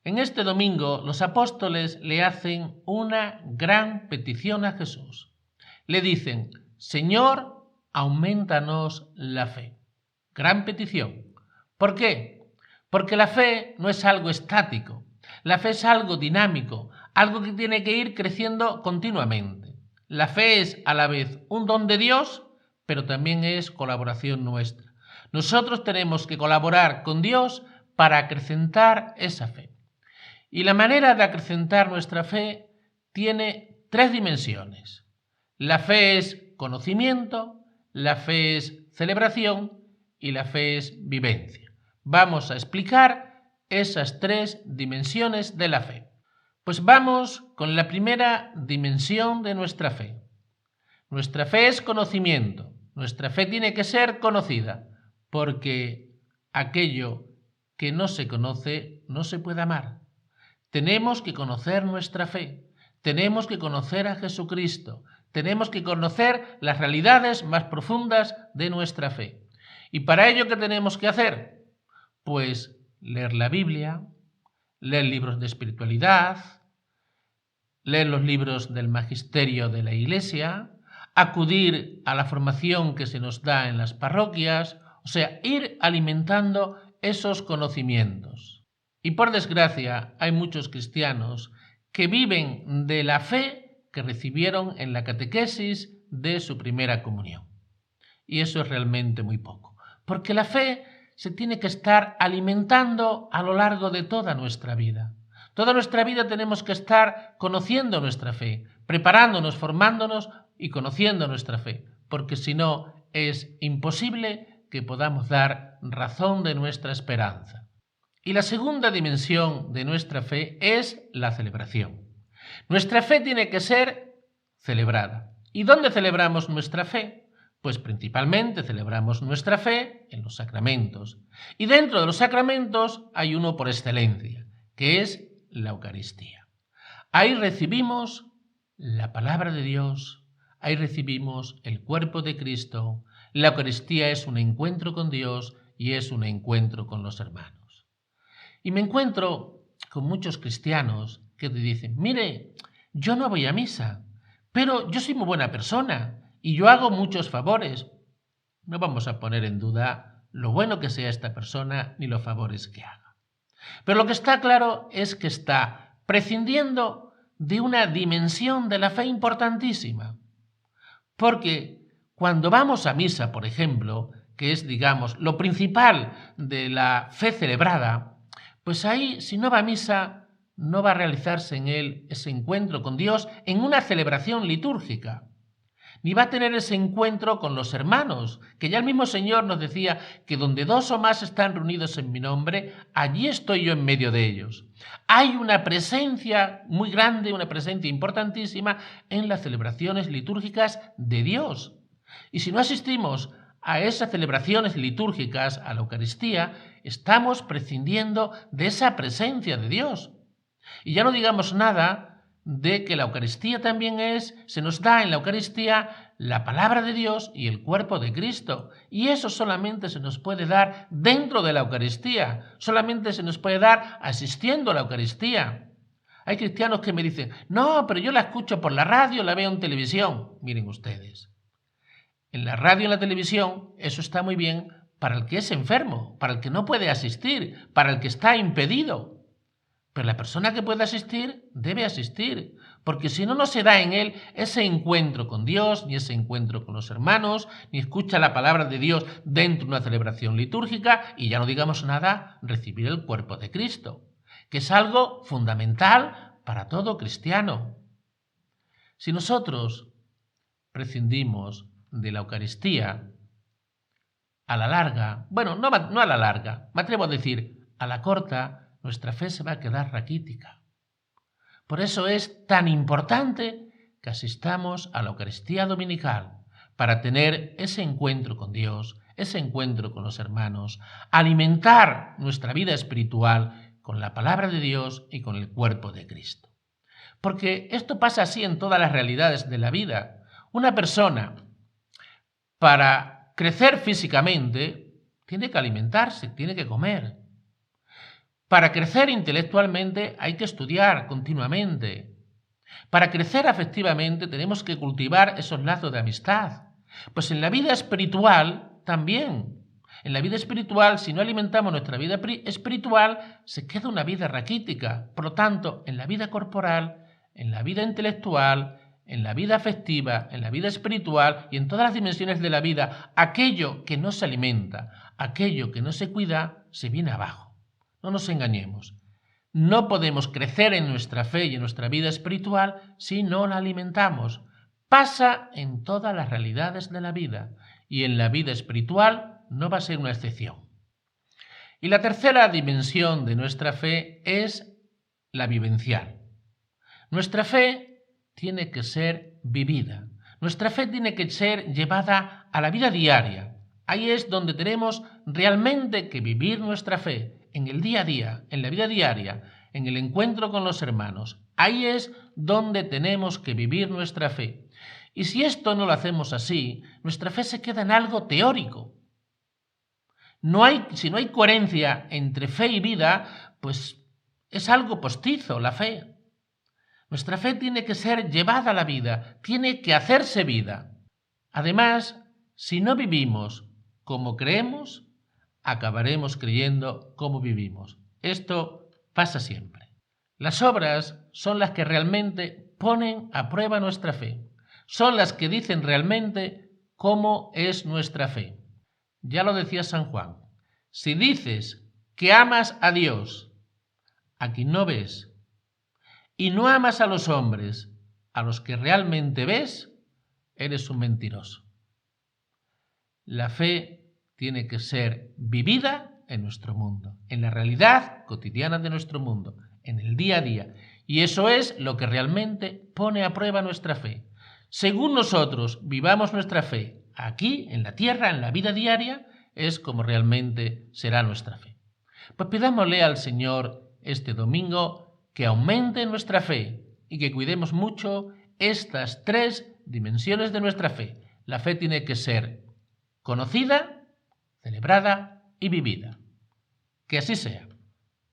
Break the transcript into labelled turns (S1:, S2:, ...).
S1: En este domingo los apóstoles le hacen una gran petición a Jesús. Le dicen: Señor, aumentanos la fe. Gran petición. ¿Por qué? Porque la fe no es algo estático. La fe es algo dinámico, algo que tiene que ir creciendo continuamente. La fe es a la vez un don de Dios, pero también es colaboración nuestra. Nosotros tenemos que colaborar con Dios para acrecentar esa fe. Y la manera de acrecentar nuestra fe tiene tres dimensiones. La fe es conocimiento, la fe es celebración y la fe es vivencia. Vamos a explicar esas tres dimensiones de la fe. Pues vamos con la primera dimensión de nuestra fe. Nuestra fe es conocimiento. Nuestra fe tiene que ser conocida, porque aquello que no se conoce no se puede amar. Tenemos que conocer nuestra fe, tenemos que conocer a Jesucristo, tenemos que conocer las realidades más profundas de nuestra fe. ¿Y para ello qué tenemos que hacer? Pues leer la Biblia, leer libros de espiritualidad, leer los libros del magisterio de la Iglesia, acudir a la formación que se nos da en las parroquias, o sea, ir alimentando esos conocimientos. Y por desgracia hay muchos cristianos que viven de la fe que recibieron en la catequesis de su primera comunión. Y eso es realmente muy poco, porque la fe se tiene que estar alimentando a lo largo de toda nuestra vida. Toda nuestra vida tenemos que estar conociendo nuestra fe, preparándonos, formándonos y conociendo nuestra fe, porque si no es imposible que podamos dar razón de nuestra esperanza. Y la segunda dimensión de nuestra fe es la celebración. Nuestra fe tiene que ser celebrada. ¿Y dónde celebramos nuestra fe? Pues principalmente celebramos nuestra fe en los sacramentos. Y dentro de los sacramentos hay uno por excelencia, que es la Eucaristía. Ahí recibimos la palabra de Dios, ahí recibimos el cuerpo de Cristo. La Eucaristía es un encuentro con Dios y es un encuentro con los hermanos. Y me encuentro con muchos cristianos que te dicen: mire, yo no voy a misa, pero yo soy muy buena persona y yo hago muchos favores. No vamos a poner en duda lo bueno que sea esta persona ni los favores que haga. Pero lo que está claro es que está prescindiendo de una dimensión de la fe importantísima. Porque cuando vamos a misa, por ejemplo, que es, digamos, lo principal de la fe celebrada, pues ahí, si no va a misa, no va a realizarse en él ese encuentro con Dios en una celebración litúrgica, ni va a tener ese encuentro con los hermanos, que ya el mismo Señor nos decía que donde dos o más están reunidos en mi nombre, allí estoy yo en medio de ellos. Hay una presencia muy grande, una presencia importantísima en las celebraciones litúrgicas de Dios. Y si no asistimos a esas celebraciones litúrgicas, a la Eucaristía, estamos prescindiendo de esa presencia de Dios. Y ya no digamos nada de que la Eucaristía también se nos da en la Eucaristía la palabra de Dios y el cuerpo de Cristo. Y eso solamente se nos puede dar dentro de la Eucaristía, solamente se nos puede dar asistiendo a la Eucaristía. Hay cristianos que me dicen: no, pero yo la escucho por la radio, la veo en televisión. Miren ustedes, en la radio y en la televisión eso está muy bien para el que es enfermo, para el que no puede asistir, para el que está impedido. Pero la persona que puede asistir debe asistir, porque si no, no se da en él ese encuentro con Dios, ni ese encuentro con los hermanos, ni escucha la palabra de Dios dentro de una celebración litúrgica, y ya no digamos nada, recibir el cuerpo de Cristo, que es algo fundamental para todo cristiano. Si nosotros prescindimos de la Eucaristía, a la larga, bueno, no a la larga, me atrevo a decir, a la corta, nuestra fe se va a quedar raquítica. Por eso es tan importante que asistamos a la Eucaristía dominical, para tener ese encuentro con Dios, ese encuentro con los hermanos, alimentar nuestra vida espiritual con la palabra de Dios y con el cuerpo de Cristo. Porque esto pasa así en todas las realidades de la vida. Una persona, para crecer físicamente, tiene que alimentarse, tiene que comer. Para crecer intelectualmente hay que estudiar continuamente. Para crecer afectivamente tenemos que cultivar esos lazos de amistad. Pues en la vida espiritual también. En la vida espiritual, si no alimentamos nuestra vida espiritual, se queda una vida raquítica. Por lo tanto, en la vida corporal, en la vida intelectual, en la vida afectiva, en la vida espiritual y en todas las dimensiones de la vida, aquello que no se alimenta, aquello que no se cuida, se viene abajo. No nos engañemos. No podemos crecer en nuestra fe y en nuestra vida espiritual si no la alimentamos. Pasa en todas las realidades de la vida y en la vida espiritual no va a ser una excepción. Y la tercera dimensión de nuestra fe es la vivencial. Nuestra fe tiene que ser vivida. Nuestra fe tiene que ser llevada a la vida diaria. Ahí es donde tenemos realmente que vivir nuestra fe, en el día a día, en la vida diaria, en el encuentro con los hermanos. Ahí es donde tenemos que vivir nuestra fe. Y si esto no lo hacemos así, nuestra fe se queda en algo teórico. Si no hay coherencia entre fe y vida, pues es algo postizo la fe. Nuestra fe tiene que ser llevada a la vida, tiene que hacerse vida. Además, si no vivimos como creemos, acabaremos creyendo como vivimos. Esto pasa siempre. Las obras son las que realmente ponen a prueba nuestra fe. Son las que dicen realmente cómo es nuestra fe. Ya lo decía San Juan. Si dices que amas a Dios, a quien no ves, y no amas a los hombres, a los que realmente ves, eres un mentiroso. La fe tiene que ser vivida en nuestro mundo, en la realidad cotidiana de nuestro mundo, en el día a día. Y eso es lo que realmente pone a prueba nuestra fe. Según nosotros vivamos nuestra fe aquí, en la tierra, en la vida diaria, es como realmente será nuestra fe. Pues pidámosle al Señor este domingo que aumente nuestra fe y que cuidemos mucho estas tres dimensiones de nuestra fe. La fe tiene que ser conocida, celebrada y vivida. Que así sea.